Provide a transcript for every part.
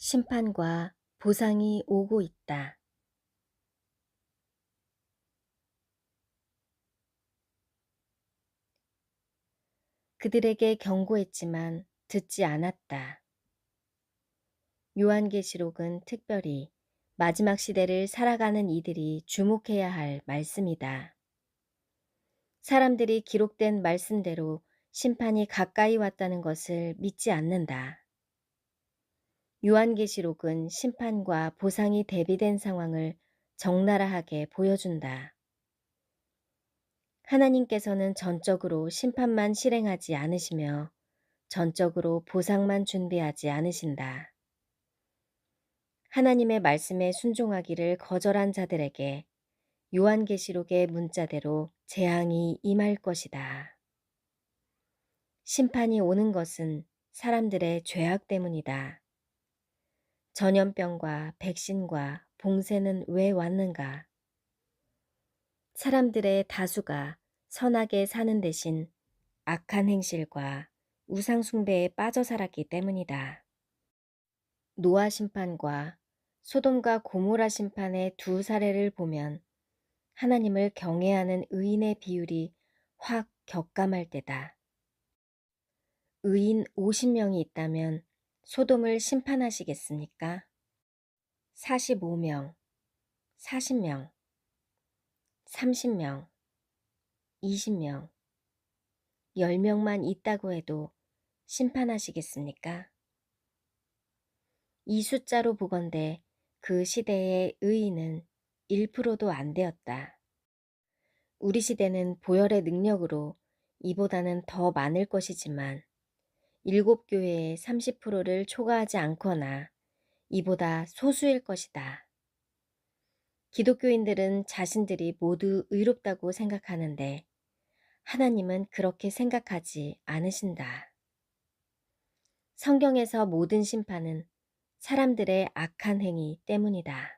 심판과 보상이 오고 있다. 그들에게 경고했지만 듣지 않았다. 요한계시록은 특별히 마지막 시대를 살아가는 이들이 주목해야 할 말씀이다. 사람들이 기록된 말씀대로 심판이 가까이 왔다는 것을 믿지 않는다. 요한계시록은 심판과 보상이 대비된 상황을 적나라하게 보여준다. 하나님께서는 전적으로 심판만 실행하지 않으시며 전적으로 보상만 준비하지 않으신다. 하나님의 말씀에 순종하기를 거절한 자들에게 요한계시록의 문자대로 재앙이 임할 것이다. 심판이 오는 것은 사람들의 죄악 때문이다. 전염병과 백신과 봉쇄는 왜 왔는가? 사람들의 다수가 선하게 사는 대신 악한 행실과 우상 숭배에 빠져 살았기 때문이다. 노아 심판과 소돔과 고모라 심판의 두 사례를 보면 하나님을 경외하는 의인의 비율이 확 격감할 때다. 의인 50명이 있다면 소돔을 심판하시겠습니까? 45명, 40명, 30명, 20명, 10명만 있다고 해도 심판하시겠습니까? 이 숫자로 보건대 그 시대의 의인은 1%도 안 되었다. 우리 시대는 보혈의 능력으로 이보다는 더 많을 것이지만 7교회의 30%를 초과하지 않거나 이보다 소수일 것이다. 기독교인들은 자신들이 모두 의롭다고 생각하는데 하나님은 그렇게 생각하지 않으신다. 성경에서 모든 심판은 사람들의 악한 행위 때문이다.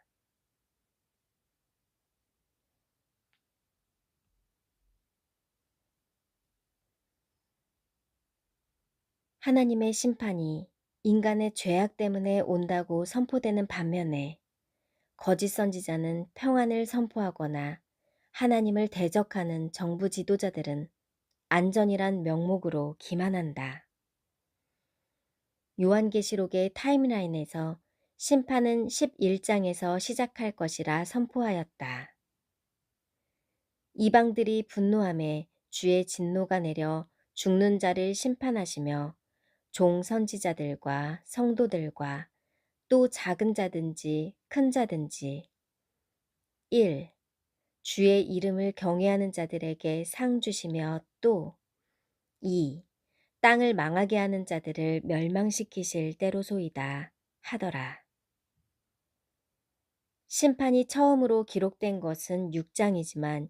하나님의 심판이 인간의 죄악 때문에 온다고 선포되는 반면에 거짓 선지자는 평안을 선포하거나 하나님을 대적하는 정부 지도자들은 안전이란 명목으로 기만한다. 요한계시록의 타임라인에서 심판은 11장에서 시작할 것이라 선포하였다. 이방들이 분노함에 주의 진노가 내려 죽는 자를 심판하시며 종 선지자들과 성도들과 또 작은 자든지 큰 자든지 1. 주의 이름을 경외하는 자들에게 상 주시며 또 2. 땅을 망하게 하는 자들을 멸망시키실 때로소이다 하더라. 심판이 처음으로 기록된 것은 6장이지만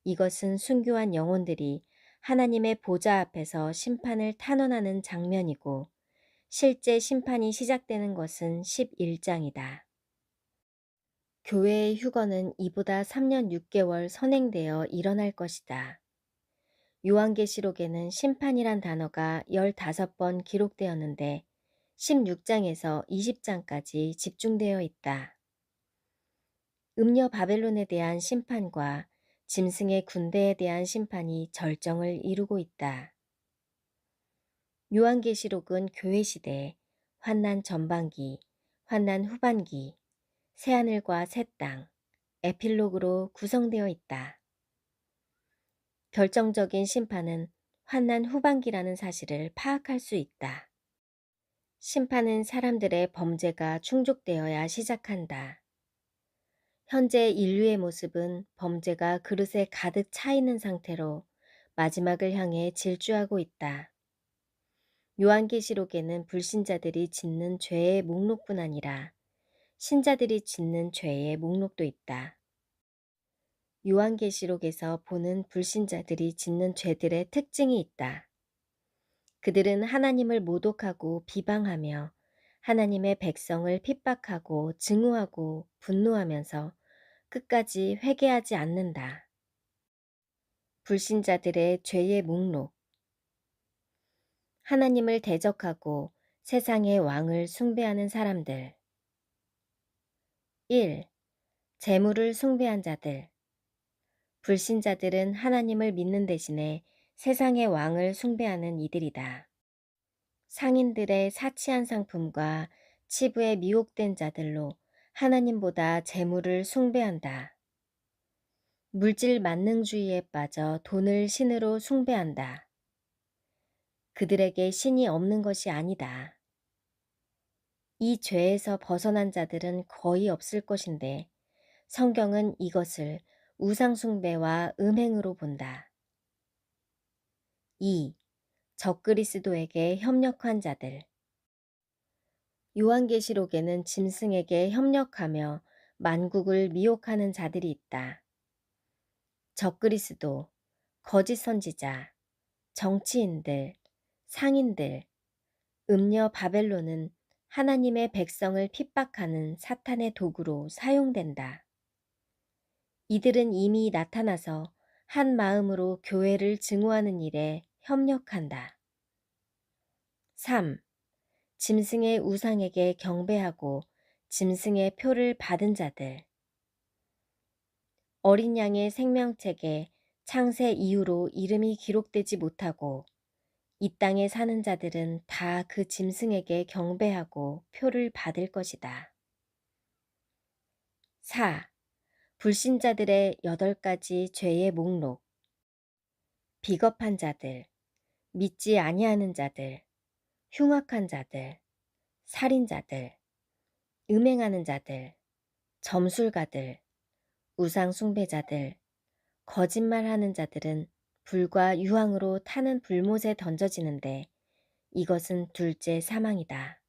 이것은 순교한 영혼들이 하나님의 보좌 앞에서 심판을 탄원하는 장면이고 실제 심판이 시작되는 것은 11장이다. 교회의 휴거는 이보다 3년 6개월 선행되어 일어날 것이다. 요한계시록에는 심판이란 단어가 15번 기록되었는데 16장에서 20장까지 집중되어 있다. 음녀 바벨론에 대한 심판과 짐승의 군대에 대한 심판이 절정을 이루고 있다. 요한계시록은 교회시대, 환난 전반기, 환난 후반기, 새하늘과 새 땅, 에필로그로 구성되어 있다. 결정적인 심판은 환난 후반기라는 사실을 파악할 수 있다. 심판은 사람들의 범죄가 충족되어야 시작한다. 현재 인류의 모습은 범죄가 그릇에 가득 차 있는 상태로 마지막을 향해 질주하고 있다. 요한계시록에는 불신자들이 짓는 죄의 목록뿐 아니라 신자들이 짓는 죄의 목록도 있다. 요한계시록에서 보는 불신자들이 짓는 죄들의 특징이 있다. 그들은 하나님을 모독하고 비방하며 하나님의 백성을 핍박하고 증오하고 분노하면서 끝까지 회개하지 않는다. 불신자들의 죄의 목록. 하나님을 대적하고 세상의 왕을 숭배하는 사람들. 1. 재물을 숭배한 자들. 불신자들은 하나님을 믿는 대신에 세상의 왕을 숭배하는 이들이다. 상인들의 사치한 상품과 치부에 미혹된 자들로 하나님보다 재물을 숭배한다. 물질 만능주의에 빠져 돈을 신으로 숭배한다. 그들에게 신이 없는 것이 아니다. 이 죄에서 벗어난 자들은 거의 없을 것인데 성경은 이것을 우상숭배와 음행으로 본다. 2. 적그리스도에게 협력한 자들. 요한계시록에는 짐승에게 협력하며 만국을 미혹하는 자들이 있다. 적그리스도, 거짓 선지자, 정치인들, 상인들, 음녀 바벨론은 하나님의 백성을 핍박하는 사탄의 도구로 사용된다. 이들은 이미 나타나서 한 마음으로 교회를 증오하는 일에 협력한다. 3. 짐승의 우상에게 경배하고 짐승의 표를 받은 자들. 어린 양의 생명책에 창세 이후로 이름이 기록되지 못하고 이 땅에 사는 자들은 다 그 짐승에게 경배하고 표를 받을 것이다. 4. 불신자들의 8가지 죄의 목록. 비겁한 자들, 믿지 아니하는 자들, 흉악한 자들, 살인자들, 음행하는 자들, 점술가들, 우상 숭배자들, 거짓말하는 자들은 불과 유황으로 타는 불못에 던져지는데 이것은 둘째 사망이다.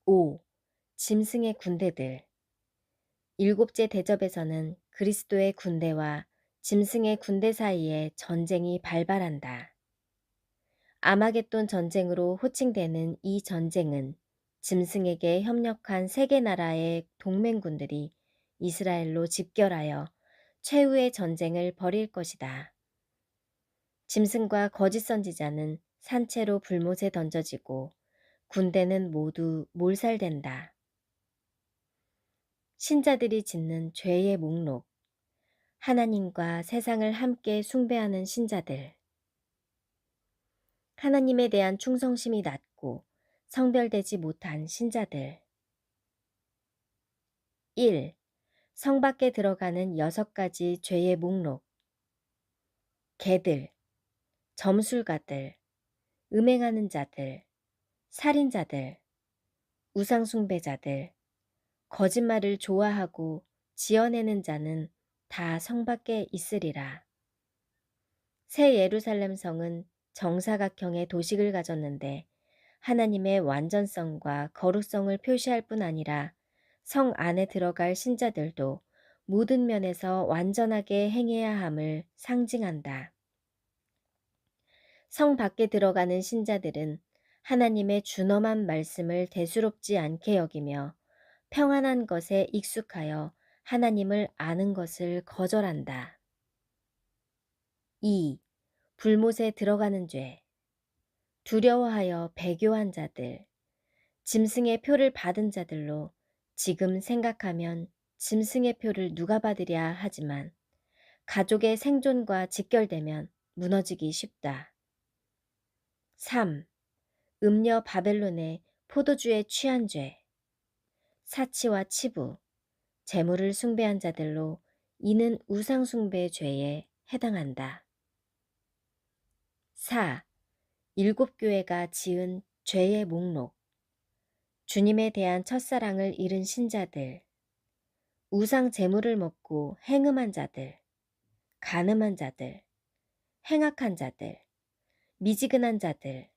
5. 짐승의 군대들. 7째 대접에서는 그리스도의 군대와 짐승의 군대 사이에 전쟁이 발발한다. 아마겟돈 전쟁으로 호칭되는 이 전쟁은 짐승에게 협력한 세계 나라의 동맹군들이 이스라엘로 집결하여 최후의 전쟁을 벌일 것이다. 짐승과 거짓 선지자는 산채로 불못에 던져지고 군대는 모두 몰살된다. 신자들이 짓는 죄의 목록. 하나님과 세상을 함께 숭배하는 신자들. 하나님에 대한 충성심이 낮고 성별되지 못한 신자들. 1. 성 밖에 들어가는 6가지 죄의 목록. 개들, 점술가들, 음행하는 자들, 살인자들, 우상숭배자들, 거짓말을 좋아하고 지어내는 자는 다 성 밖에 있으리라. 새 예루살렘 성은 정사각형의 도식을 가졌는데 하나님의 완전성과 거룩성을 표시할 뿐 아니라 성 안에 들어갈 신자들도 모든 면에서 완전하게 행해야 함을 상징한다. 성 밖에 들어가는 신자들은 하나님의 준엄한 말씀을 대수롭지 않게 여기며 평안한 것에 익숙하여 하나님을 아는 것을 거절한다. 2. 불못에 들어가는 죄. 두려워하여 배교한 자들, 짐승의 표를 받은 자들로 지금 생각하면 짐승의 표를 누가 받으랴 하지만 가족의 생존과 직결되면 무너지기 쉽다. 3. 음녀 바벨론의 포도주에 취한 죄. 사치와 치부, 재물을 숭배한 자들로 이는 우상숭배 죄에 해당한다. 4. 7교회가 지은 죄의 목록. 주님에 대한 첫사랑을 잃은 신자들, 우상 재물을 먹고 행음한 자들, 간음한 자들, 행악한 자들, 미지근한 자들,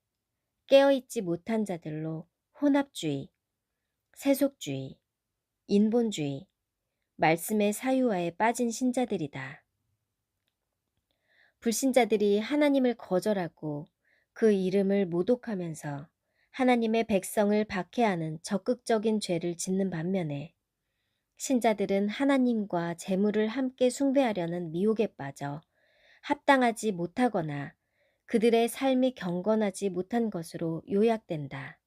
깨어있지 못한 자들로 혼합주의, 세속주의, 인본주의, 말씀의 사유화에 빠진 신자들이다. 불신자들이 하나님을 거절하고 그 이름을 모독하면서 하나님의 백성을 박해하는 적극적인 죄를 짓는 반면에 신자들은 하나님과 재물을 함께 숭배하려는 미혹에 빠져 합당하지 못하거나 그들의 삶이 경건하지 못한 것으로 요약된다.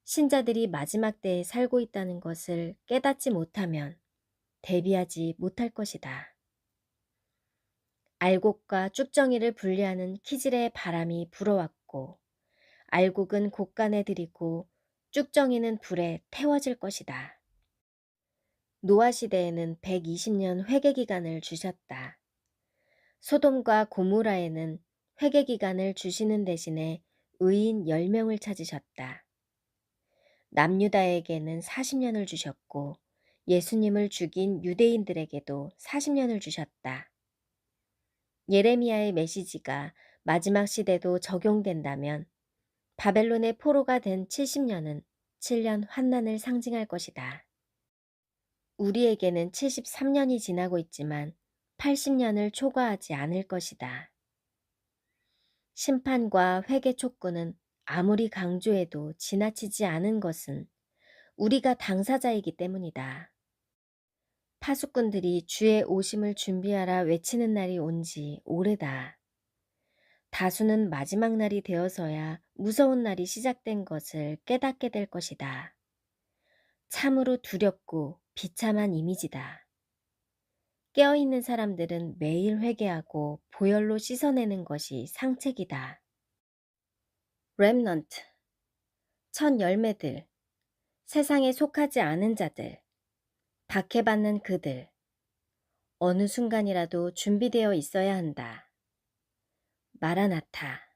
신자들이 마지막 때에 살고 있다는 것을 깨닫지 못하면 대비하지 못할 것이다. 알곡과 쭉정이를 분리하는 키질의 바람이 불어왔고 알곡은 곳간에 들이고 쭉정이는 불에 태워질 것이다. 노아 시대에는 120년 회개 기간을 주셨다. 소돔과 고모라에는 회개 기간을 주시는 대신에 의인 10명을 찾으셨다. 남유다에게는 40년을 주셨고 예수님을 죽인 유대인들에게도 40년을 주셨다. 예레미야의 메시지가 마지막 시대도 적용된다면 바벨론의 포로가 된 70년은 7년 환난을 상징할 것이다. 우리에게는 73년이 지나고 있지만 80년을 초과하지 않을 것이다. 심판과 회개 촉구는 아무리 강조해도 지나치지 않은 것은 우리가 당사자이기 때문이다. 파수꾼들이 주의 오심을 준비하라 외치는 날이 온 지 오래다. 다수는 마지막 날이 되어서야 무서운 날이 시작된 것을 깨닫게 될 것이다. 참으로 두렵고 비참한 이미지다. 깨어있는 사람들은 매일 회개하고 보혈로 씻어내는 것이 상책이다. 렘넌트, 첫 열매들, 세상에 속하지 않은 자들, 박해받는 그들, 어느 순간이라도 준비되어 있어야 한다. 마라나타.